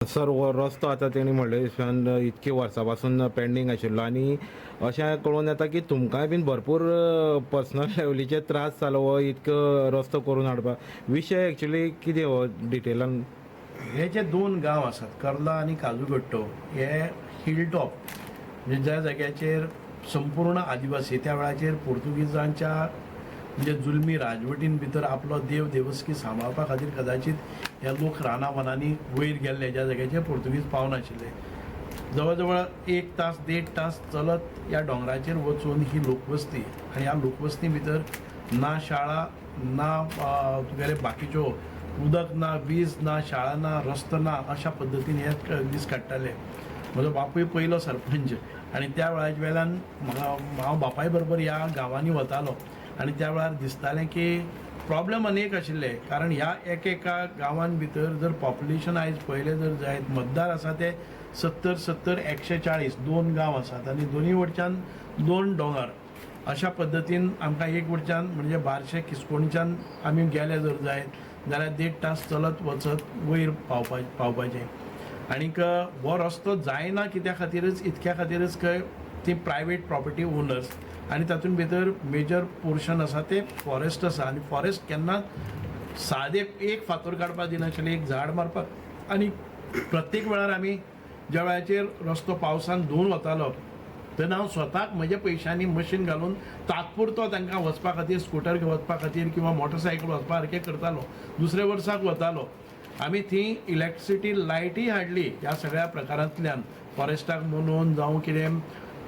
Sir हो रस्तो आता तेणी म्हणले दिसल्यान इतके वर्सां पासून पेंडींग आशिल्लो आनी अशें कळून येता की तुमकांय बीन भरपूर पर्सनल लेवलीचे त्रास जालो हो इतको रस्तो करून हाडपाक विशय एक्चुली कितें हो डिटेलान हे जे दोन गांव आसात कर्ला आणि काजूगट्टो हे हिल टॉप म्हणजे ज्या जाग्याचेर संपूर्ण आदिवासी त्या वेळाचेर पोर्तुगीजांच्या म्हणजे जुलमी राजवटीन भितर आपलो देव देवस्की सांबाळपा खातीर कदाचित हे लोक रानावनांनी वयर गेल्ले ज्या जाग्याचेर पोर्तुगीज पावनाशिल्ले. जवळ जवळ 1 तास 1.5 तास चलत ह्या डोंगराचेर वचून ही लोकवस्ती आनी ह्या लोकवस्ती भितर ना शाळा ना तुगेले बाकीच्यो उदक ना वीज ना शाळा ना रस्तो ना अशा पद्दतीन हे दीस काडटाले. म्हजो बापूय पयलो सरपंच आनी त्या वेळाच्या वेळान हांव बापाय बरोबर ह्या गांवांनी वतालो आनी त्या वेळार दिसतालें की प्रॉब्लेम अनेक आशिल्ले. कारण ह्या एका गांवांत भितर जर पॉप्युलेशन आयज पळयलें जर जायत मतदार आसा ते 70 140 दोन गांव आसात आनी दोनूय वटच्यान 2 दोंगर अशा पद्दतीन आमकां एक वटच्यान म्हणजे बारशे किस्कोणच्यान आमी गेले जर जायत जाल्यार 1.5 तास चलत वचत वयर पावपाचें. आनीक हो रस्तो जायना कित्या खातीरच इतक्या खातीरच खंय ती प्रायवेट प्रॉपर्टी ओनर्स आनी तातूंत भितर मेजर पोर्शन आसा ते फॉरेस्ट आसा आनी फॉरेस्ट केन्ना सादे एक फातर काडपाक दिनाशिल्ले एक झाड मारपाक. आनी प्रत्येक वेळार आमी ज्या वेळाचेर रस्तो पावसान धुवन वतालो तेन्ना हांव स्वताक म्हज्या पयशांनी मशीन घालून तात्पुरतो तांकां वचपा खातीर स्कुटर वचपा खातीर किंवा मोटरसायकल वचपा सारकें करतालो. दुसऱ्या वर्साक वतालो आमी थी इलेक्ट्रिसिटी लायटी हाडली ह्या सगळ्या प्रकारांतल्यान फॉरेस्टाक म्हणून जावं कितें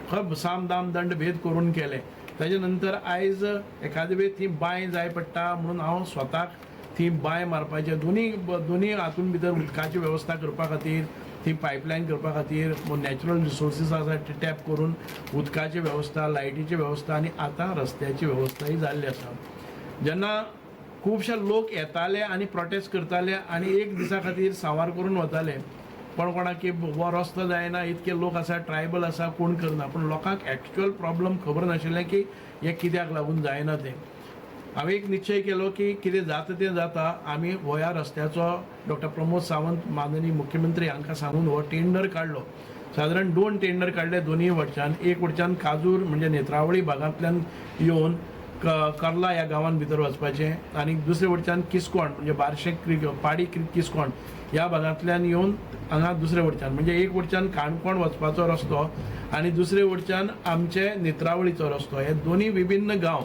खूब साम दाम दंड भेद करून केले. ताजे नंतर आयज एखादे वेळ ती बांय जाय पडटा म्हणून हांव स्वताक ती बांय मारपाचें दोनी हातूंत भितर उदकाची वेवस्था करपा खातीर ती पायपलायन करपा खातीर नॅचरल रिसोर्सीस आसा ते टॅप करून उदकाची वेवस्था लायटीची वेवस्था आनी आतां रस्त्याची वेवस्थाय जाल्ली आसा. जेन्ना खुबशे लोक येताले आनी प्रोटेस्ट करताले आनी एक दिसा खातीर सांवार करून वताले कोणाक की हो रस्तो जायना इतके लोक आसा ट्रायबल आसा कोण करना. पूण लोकांक एक्चुअल प्रॉब्लम खबर नाशिल्लें की हे कित्याक लागून जायना तें. हांवें एक निश्चय केलो की कितें जाता तें जाता आमी हो ह्या रस्त्याचो डॉक्टर प्रमोद सावंत माननीय मुख्यमंत्री हांकां सांगून हो टेंडर काडलो. सादारण 2 टेंडर काडले दोनूय वटच्यान. एक वटच्यान काजूर म्हणजे नेत्रावळी भागांतल्यान येवन कर्ला ह्या गांवांत भितर वचपाचें आनी दुसरे वटच्यान किस्कोण म्हणजे बारशे पाडी किस्कोण ह्या भागांतल्यान येवन हांगा दुसरे वटच्यान म्हणजे एक वटच्यान काणकोण वचपाचो रस्तो आनी दुसरे वटच्यान आमचे नेत्रावळीचो रस्तो. हे दोनूय विभिन्न गांव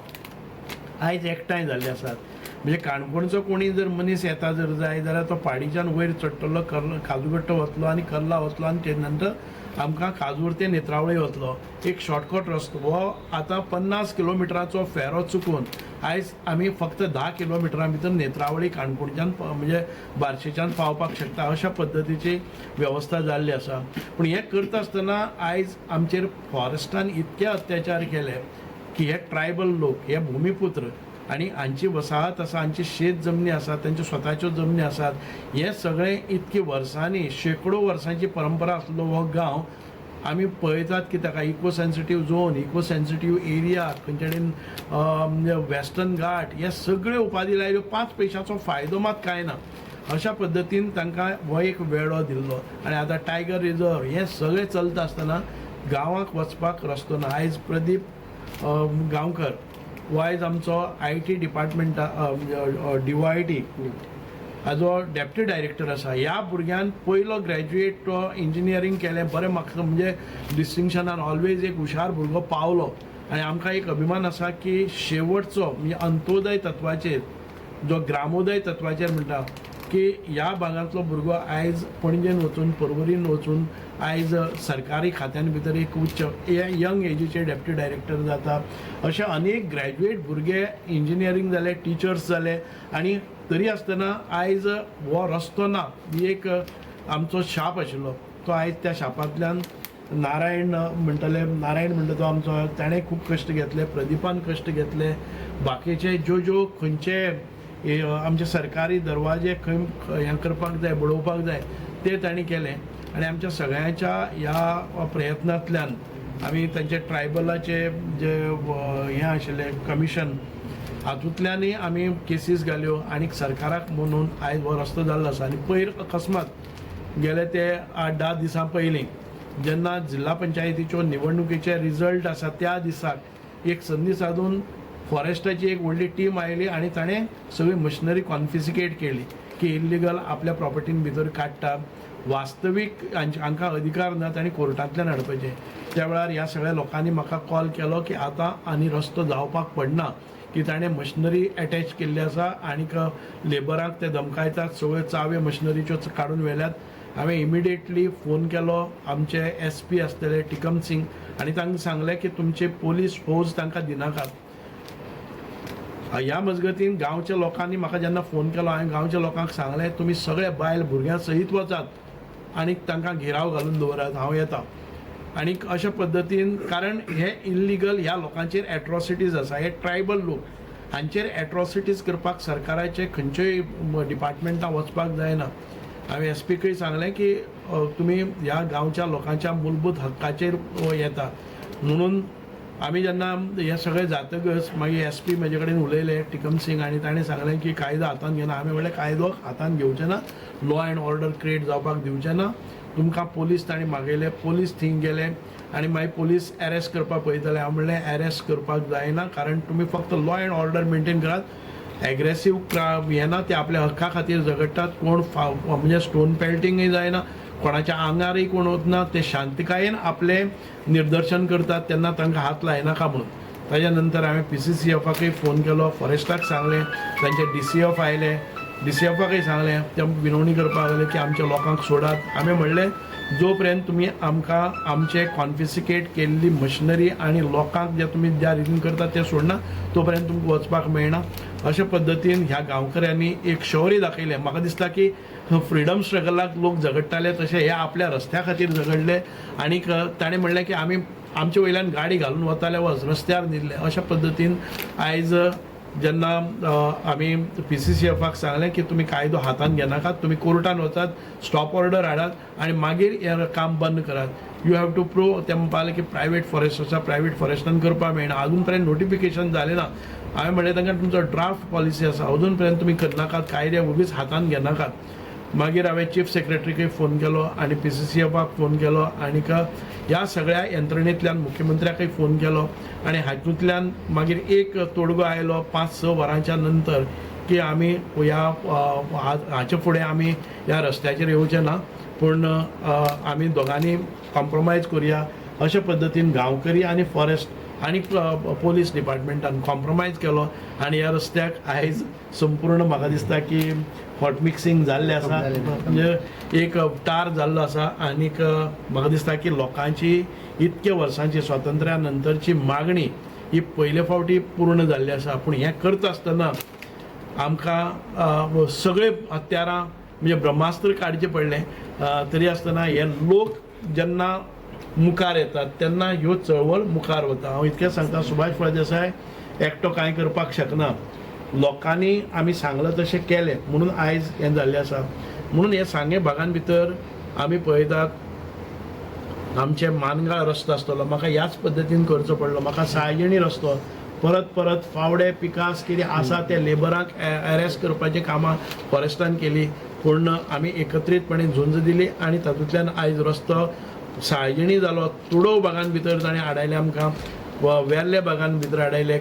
आयज एकठांय जाल्ले आसात. म्हणजे काणकोणचो कोणी जर मनीस येता जर जाय जाल्यार तो पाडीच्यान वयर चडटलो काजूगट्टो वतलो आनी कर्ला वतलो आनी ते नंतर आमकां काजूर ते नेत्रावळी वतलो. एक शॉर्टकट रस्तो हो आतां 50 किलोमिटराचो फेरो चुकून आयज आमी फक्त 10 किलोमिटरां भितर नेत्रावळी काणकोणच्यान म्हणजे बार्शेच्यान पावपाक शकता अशा पद्दतीची वेवस्था जाल्ली आसा. पूण हें करता आसतना आयज आमचेर फॉरेस्टान इतके अत्याचार केले की हे ट्रायबल लोक हे भुमिपुत्र आनी हांची वसाहत आसा हांची शेत जमनी आसात तांच्यो स्वताच्यो जमनी आसात हे सगळें इतके वर्सांनी शेकडो वर्सांची परंपरा आसलो हो गांव आमी पळयतात की ताका eco sensitive zone eco sensitive area खंयचे कडेन वेस्टर्न घाट हे सगळ्यो उपाधी लायल्यो 5 पयशांचो फायदो मात कांय ना अशा पद्दतीन तांकां हो एक वेळो दिल्लो. आनी आतां टायगर रिजर्व हे सगळें चलता आसतना गांवांक वचपाक रस्तो ना. आयज प्रदीप गांवकर हो आयज आमचो IT डिपार्टमेंटा DYT Hajo deputy director आसा. ह्या भुरग्यान पयलो ग्रॅज्युएट तो इंजिनियरींग केलें बरें म्हाका म्हणजे डिस्टिंक्शनान ऑलवेज एक हुशार भुरगो पावलो आनी आमकां एक अभिमान आसा की शेवटचो म्हणजे अंत्योदय तत्वाचेर जो ग्रामोदय तत्वाचेर म्हणटा की ह्या भागांतलो भुरगो आयज पणजेन वचून पर्वरीन वचून आयज सरकारी खात्यां भितर एक उच्च यंग एजीचे डेप्युटी डायरेक्टर जाता. अशे अनेक ग्रॅज्युएट भुरगे इंजिनियरींग जाले टीचर्स जाले आनी तरी आसतना आयज हो रस्तो ना ही एक आमचो शाप आशिल्लो. तो आयज त्या शापांतल्यान नारायण म्हणटा तो आमचो ताणें खूब कश्ट घेतले प्रदीपान कश्ट घेतले बाकीचे ज्यो खंयचे आमचे सरकारी दरवाजे खंय हें करपाक जाय बडोवपाक जाय ते तांणी केले. आनी आमच्या सगळ्यांच्या ह्या प्रयत्नांतल्यान आमी तांचे ट्रायबलाचे जे हें आशिल्लें कमिशन हातूंतल्यानय आमी केसीस घाल्यो आनी सरकाराक म्हणून आयज हो रस्तो जाल्लो आसा. आनी पयर अकस्मात गेले ते 8-10 दिसां पयलीं जेन्ना जिल्हा पंचायतीच्यो निवडणुकीचे रिजल्ट आसा त्या दिसाक एक संदी साधून फॉरेस्टाची एक व्हडली टीम आयली आणि ताणें सगळी मशिनरी कॉन्फिसिकेट केली की इल्लिगल आपल्या प्रॉपर्टीन भितर काडटा, वास्तवीक हांकां अधिकार ना तांणी कोर्टांतल्यान हाडपाचे. त्या वेळार ह्या सगळ्या लोकांनी म्हाका कॉल केलो की आतां आनी रस्तो जावपाक पडना की ताणें मशिनरी अटॅच केल्ली आसा आनीक लेबरांक ते धमकायतात, सगळ्यो चाव्यो मशिनरीच्यो काडून व्हेल्यात. हांवें इमिडिएटली फोन केलो आमचे SP आसतले टिकम सिंग आनी तांकां सांगलें की तुमचे पोलीस फौज तांकां दिनाकात. ह्या मजगतीन गांवच्या लोकांनी म्हाका जेन्ना फोन केलो हांवें गांवच्या लोकांक सांगलें तुमी सगळे बायल भुरग्यां सहीत वचात आनीक तांकां घेराव घालून दवरात, हांव येता. आनीक अशा पद्दतीन कारण हे इल्लिगल ह्या लोकांचेर एट्रॉसिटीज आसा, हे ट्रायबल लोक हांचेर एट्रॉसिटीज करपाक सरकाराचे खंयच्याय डिपार्टमेंटां वचपाक जायना. हांवें SPकय सांगलें की तुमी ह्या गांवच्या लोकांच्या मूलभूत हक्काचेर येता म्हणून आमी जेन्ना हे सगळें जातकच मागीर SP म्हजे कडेन उलयले टिकम सिंग आनी ताणें सांगलें की कायदो हातांत घेना. हांवें म्हणलें कायदो हातांत घेवचें ना, लॉ अँड ऑर्डर क्रिएट जावपाक दिवचें ना. तुमकां पोलीस ताणें मागयले, पोलीस थिंग गेले आनी मागीर पोलीस अरेस्ट करपाक पळयताले. हांव म्हणलें अरेस्ट करपाक जायना कारण तुमी फक्त लॉ अँड ऑर्डर मेंटेन करात. एग्रेसीव हे ना ते आपल्या हक्का खातीर झगडटात, कोण म्हणजे स्टोन पेल्टिंगय जायना, कोणाच्या आंगारय कोण वचना, ते शांतकायेन आपले निदर्शन करतात तेन्ना तांकां हात लायनाका म्हणून. ताज्या नंतर हांवें PCCFाकय फोन केलो, फॉरेस्टाक सांगलें, तांचे DCF आयले, DCFाकय सांगलें, ते विनवणी करपाक लागले की आमच्या लोकांक सोडात. हांवें म्हणलें जो पर्यंत तुमी आमकां आमचे कॉन्फिसिकेट केल्ली मशिनरी आनी लोकांक जे तुमी ज्या रितीन करतात ते सोडना तो पर्यंत तुमकां वचपाक मेळना. अशा पद्दतीन ह्या गांवकऱ्यांनी एक शौर्य दाखयलें. म्हाका दिसता की फ्रिडम स्ट्रगलाक लोक झगडटाले तशें हे आपल्या रस्त्या खातीर झगडले आनीक ताणें म्हणलें की आमी आमचे वयल्यान गाडी घालून वताले वच रस्त्यार न्हिदले. अशा पद्दतीन आयज जेन्ना आमी PCCFाक सांगलें की तुमी कायदो हातांत घेनाकात, तुमी कोर्टान वचात, स्टॉप ऑर्डर हाडात आनी मागीर हें काम बंद करात. You have to prove. ते म्हणपाक की प्रायवेट फॉरेस्ट आसा, प्रायवेट फॉरेस्टान करपाक मेळना, अजून पर्यंत नोटिफिकेशन जालें ना. हांवें म्हणलें तांकां तुमचो ड्राफ्ट पॉलिसी आसा, अजून पर्यंत तुमी करनाकात, कायदे उगीच हातांत घेनाकात. मागीर हांवें चीफ सेक्रेटरीकय फोन केलो आनी PCCFाक फोन केलो आनीक ह्या सगळ्या यंत्रणेंतल्यान मुख्यमंत्र्याकय फोन केलो आनी हातूंतल्यान मागीर एक तोडगो आयलो 5-6 वरांच्या नंतर की आमी ह्या हाचे फुडें आमी ह्या रस्त्याचेर येवचे ना, पूण आमी दोगांनी कॉम्प्रोमायज करुया. अशा पद्दतीन गांवकरी आनी फॉरेस्ट आनी पोलीस डिपार्टमेंटान कॉम्प्रोमायज केलो आनी ह्या रस्त्याक आयज संपूर्ण म्हाका दिसता की हॉट मिक्सिंग जाल्लें आसा, म्हणजे एक टार जाल्लो आसा आनीक म्हाका दिसता की लोकांची इतके वर्सांची स्वातंत्र्या नंतरची मागणी ही पयले फावटी पूर्ण जाल्ली आसा. पूण हें करता आसतना आमकां सगळे हत्यारां म्हणजे ब्रह्मास्त्र काडचें पडलें. तरी आसतना हे लोक जेन्ना मुखार येतात तेन्ना ह्यो चळवळ मुखार वता. हांव इतकें सांगता, सुभाष फळदेसाय एकटो कांय करपाक शकना, लोकांनी आमी सांगलां तशें केलें म्हणून आयज हें जाल्लें आसा. म्हणून हे सांगे भागान भितर आमी पळयतात आमचे मानगाळ रस्तो आसतलो, म्हाका ह्याच पद्दतीन करचो पडलो. म्हाका सायजणी रस्तो परत परत फावडे पिकास कितें आसा ते लेबरांक अरेस्ट करपाचीं कामां फॉरेस्टान केली, पूण आमी एकत्रीतपणे झुंज दिली आनी तातूंतल्यान आयज रस्तो सायजणी जालो. तुडो भागान भितर ताणें हाडायले आमकां, वेर्ले भागान भितर हाडायले,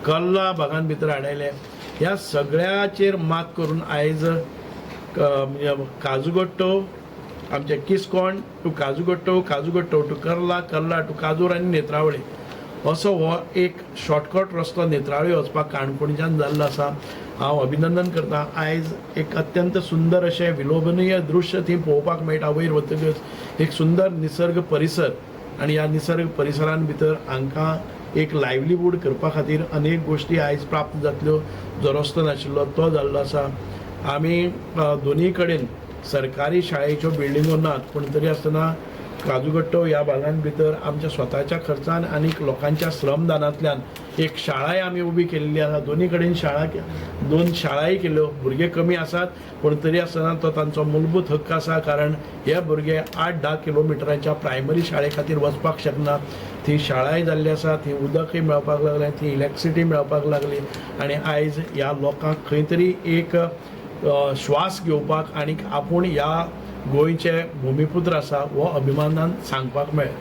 कल्ला भागान भितर हाडायले. ह्या सगळ्याचेर मात करून आयज काजूगट्टो आमचे किस्कोण to काजूगट्टो, काजूगट्टो to Karla, Karla to काजूर आनी नेत्रावळी असो हो एक शॉर्टकट रस्तो नेत्रावळी वचपाक काणकोणच्यान जाल्लो आसा. हांव अभिनंदन करता. आयज एक अत्यंत सुंदर अशें विलोभनीय दृश्य थंय पळोवपाक मेळटा. वयर वतकच एक सुंदर निसर्ग परिसर आनी ह्या निसर्ग परिसरान भितर हांकां एक लायव्हलीहूड करपा खातीर अनेक गोश्टी आयज प्राप्त जातल्यो. जो रस्तो नाशिल्लो तो जाल्लो आसा. आमी दोनीय कडेन सरकारी शाळेच्यो बिल्डिंगो नात, पूण तरी आसतना काजूगट्टो ह्या भागान भितर आमच्या स्वताच्या खर्चान आनीक लोकांच्या श्रमदानांतल्यान एक शाळाय आमी उबी केल्ली आसा. दोनी कडेन दोन शाळाय केल्यो. भुरगे कमी आसात पूण तरी आसतना तो तांचो मूलभूत हक्क आसा, कारण हे भुरगे 8-10 किलोमिटरांच्या प्रायमरी शाळे खातीर वचपाक शकना. थंय शाळाय जाल्ली आसा, थंय उदकय मेळपाक लागलें, थंय इलेक्ट्रिसिटी मेळपाक लागली आनी आयज ह्या लोकांक खंय तरी एक श्वास घेवपाक आनीक आपूण ह्या गोंयचे भुमिपुत्र आसा हो अभिमानान सांगपाक मेळ्ळें.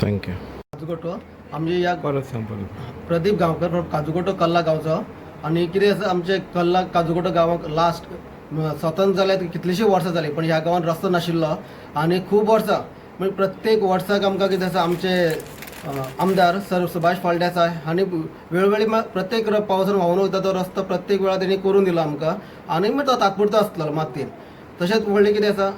थँक्यू. काजूकोटो आमचे या परत सांग परत. प्रदीप गांवकर फ्रॉम काजूकोटो कल्ला गांवचो. आनी कितें आसा आमचे कल्ला काजूकोटो गांवाक लास्ट स्वतंत्र जाल्यात कितलींशीं वर्सां जालीं पण ह्या गांवांत रस्तो नाशिल्लो आनी खूब वर्सां म्हणजे प्रत्येक वर्साक आमकां कितें आसा आमचे आमदार सर सुभाष फळडे आसा हांणी वेळोवेळी प्रत्येक पावसान व्हांवून वयता तो रस्तो प्रत्येक वेळा तेणी करून दिलो आमकां आनी तो तात्पुरतो आसतलो मातयेन. तशेंच व्हडलें कितें आसा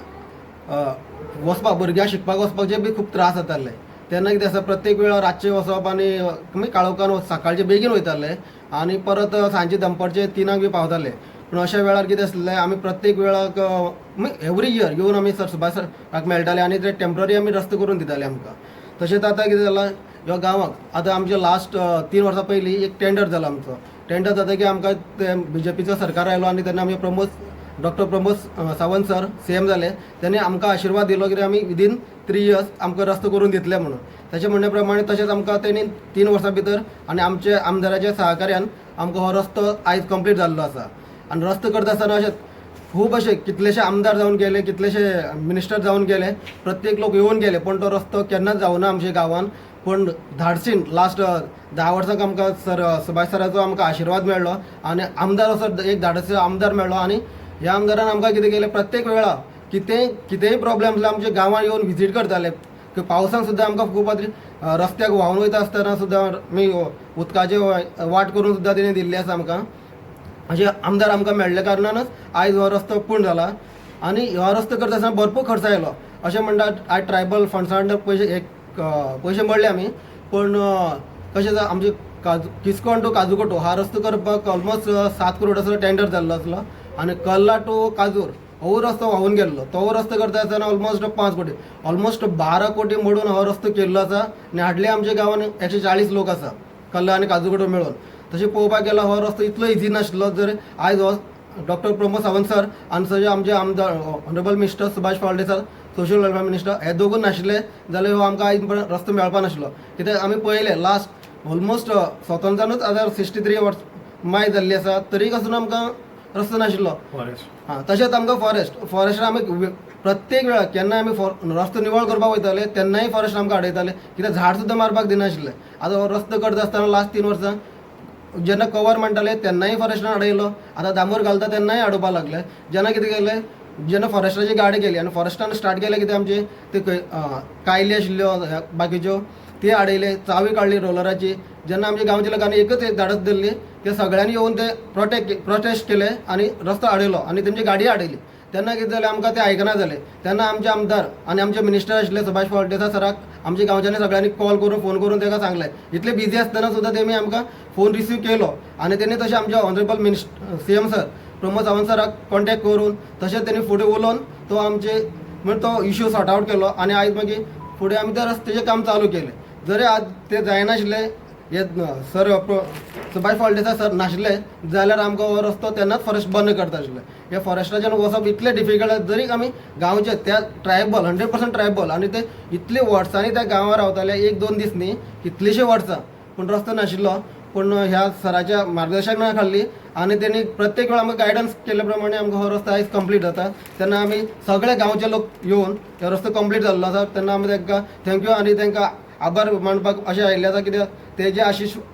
वचपाक भुरग्यांक शिकपाक वचपाक बी खूब त्रास जाताले तेन्ना कितें आसा प्रत्येक वेळा रातचें वचप आनी काळोखान सकाळचें बेगीन वयताले आनी परत सांजचे दनपारचे 3 बी पावताले. पूण अशा वेळार कितें आसलें आमी प्रत्येक वेळाक एवरी इयर येवन आमी सर सुभाष सराक मेळटाले आनी ते टेम्पररी आमी रस्तो करून दिताले आमकां. तशेंच आतां कितें जालां ह्या गांवाक आतां आमचे लास्ट 3 वर्सां पयलीं एक टेंडर जालो आमचो. टेंडर जाता की आमकां ते BJPचो सरकार आयलो आनी तेन्ना आमचे doctor Pramod Sawant sir CM जाले. त्यांनी आमकां आशिर्वाद दिलो की आमी विदीन 3 इयर्स आमकां रस्तो करून दितले म्हणून. ताचे म्हणणे प्रमाणे तशेंच आमकां तेणी 3 वर्सां भितर आनी आमचे आमदाराच्या सहकार्यान आमकां हो रस्तो आयज कंप्लीट जाल्लो आसा. आनी रस्तो करता आसतना अशें खूब अशे कितलेशे आमदार जावन गेले कितलेशे मिनिस्टर जावन गेले प्रत्येक लोक येवन गेले पण तो रस्तो केन्नाच जावना आमच्या गांवांत. पण धाडसीन लास्ट 10 वर्सांक आमकां सर सुभाष सराचो आमकां आशिर्वाद मेळ्ळो आनी आमदार असो एक धाडसी आमदार मेळ्ळो आनी ह्या आमदारान आमकां कितें केलें प्रत्येक वेळा कितेंय प्रॉब्लेम आसल्यार आमच्या गांवांत येवन विजीट करताले. पावसांक सुद्दां आमकां खूब रस्त्याक व्हांवन वयता आसतना सुद्दां आमी उदकाचे वाट करून सुद्दां तेणी दिल्ली आसा आमकां. अशे आमदार आमकां मेळ्ळ्या कारणानच आयज हो रस्तो पूर्ण जाला. आनी हो रस्तो करता आसतना भरपूर खर्च आयलो अशें म्हणटात आयज ट्रायबल फंड्सान पयशे मोडले आमी. पण कशें आमचे किस्कोण टू काजूकोटो हा रस्तो करपाक ऑलमोस्ट 7 करोड असो टेंडर जाल्लो आसलो आनी कल्ला टू काजूर हो रस्तो व्हांवून गेल्लो. तो रस्तो करता आसतना ऑलमोस्ट 5 कोटी ऑलमोस्ट 12 कोटी मोडून हो रस्तो केल्लो आसा आनी हाडले आमच्या गांवांत 140 लोक आसा कल्ला आनी काजूकोटो मेळून. तशें पळोवपाक गेल्यार हो रस्तो इतलो इजी नाशिल्लो जर आयज हो डॉक्टर प्रमोद सावंत सर आनी सगळे आमचे आमदार honourable minister Subhash Phalde sir social welfare minister हे दोगूय नाशिल्ले जाल्यार हो आमकां आयज रस्तो मेळपा नाशिल्लो. कित्याक आमी पळयलें लास्ट ऑलमोस्ट स्वतंत्रानूच आतां 63 वर्स माय जाल्ली आसा तरी पासून आमकां रस्तो नाशिल्लो. तशेंच आमकां फॉरेस्टान आमी प्रत्येक वेळार केन्नाय आमी रस्तो निवळ करपाक वयताले तेन्नाय फॉरेस्ट आमकां आडयताले कित्याक झाड सुद्दां मारपाक दिनाशिल्ले. आतां हो रस्तो करता आसतना लास्ट 3 वर्सां जेन्ना कवर म्हणटाले तेन्नाय फॉरेस्टान आडयलो. आतां दामोर घालता तेन्नाय आडोवपाक लागले. जेन्ना कितें केलें जेन्ना फॉरेस्टाची गाडी गेली आनी फॉरेस्टान स्टार्ट केलें कितें आमचे ते कायली आशिल्ल्यो बाकीच्यो ती आडयले चावी काडली रोलराची. जेन्ना आमच्या गांवच्या लोकांनी एकच धाडस दिल्ली ते सगळ्यांनी येवन ते प्रोटेस्ट केले आनी रस्तो आडयलो आनी तेंची गाडी आडयली. तेन्ना कितें जालें आमकां ते आयकना जालें. तेन्ना आमचे आमदार आनी आमचे मिनिस्टर आशिल्ले सुभाष फळडे सराक आमच्या गांवच्यांनी सगळ्यांनी कॉल करून फोन करून ताका सांगलें. इतले बिजी आसतना सुद्दां तेमी आमकां फोन रिसीव केलो आनी तेणी तशें आमचे honourable CM sir Pramod Sawant सराक कॉन्टॅक्ट करून तशेंच तेणी फुडें उलोवन तो आमचे म्हणजे तो इश्यू सॉर्ट आवट केलो आनी आयज मागीर फुडें आमी त्या रस्त्याचें काम चालू केलें. जरी आज ते जायनाशिल्लें हे सर सुभाष फळडे सर नाशिल्ले जाल्यार आमकां हो रस्तो तेन्नाच फॉरेस्ट बंद करता आशिल्ले. हे फॉरेस्टाच्यान वचप इतलें डिफिकल्ट जरी आमी गांवचे त्या ट्रायबल 100% ट्रायबल आनी ते इतले वर्सांनी त्या गांवांत रावताले 1-2 दीस न्ही कितलींशीं वर्सां पूण रस्तो नाशिल्लो. पूण ह्या सराच्या मार्गदर्शना खाली आनी तेणी प्रत्येक वेळा आमकां गायडन्स केल्ले प्रमाणे आमकां हो रस्तो आयज कंप्लीट जाता. तेन्ना आमी सगळे गांवचे लोक येवन हो रस्तो कंप्लीट जाल्लो आसा तेन्ना आमी तांकां थँक्यू आनी तांकां आभार मानपाक अशें आयिल्ले आसा कित्याक तेजे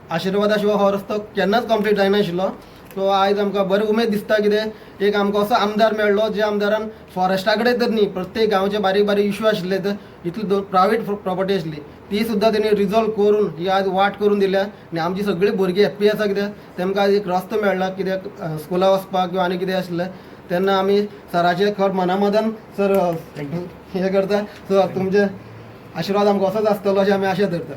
आशिर्वादा शिवाय हो रस्तो केन्नाच कंप्लीट जायनाशिल्लो. सो आयज आमकां बरी उमेद दिसता कितें एक आमकां असो आमदार मेळ्ळो जे आमदारान फॉरेस्टा कडेन तर न्ही प्रत्येक गांवचे बारीक बारीक इश्यू आशिल्ले तर इतली प्रायवेट प्रॉपर्टी आसली ती सुद्दां तेणी रिजॉल्व करून ही आज वाट करून दिल्या आनी आमची सगळीं भुरगीं हॅप्पी आसा कित्याक तेमकां आज एक रस्तो मेळ्ळा कित्याक स्कुला वचपाक किंवा आनी कितें आसलें तेन्ना आमी सराचे खर मनामदान सर हे करता. सो तुमचे आशिर्वाद आमकां असोच आसतलो अशें आमी आशा धरता.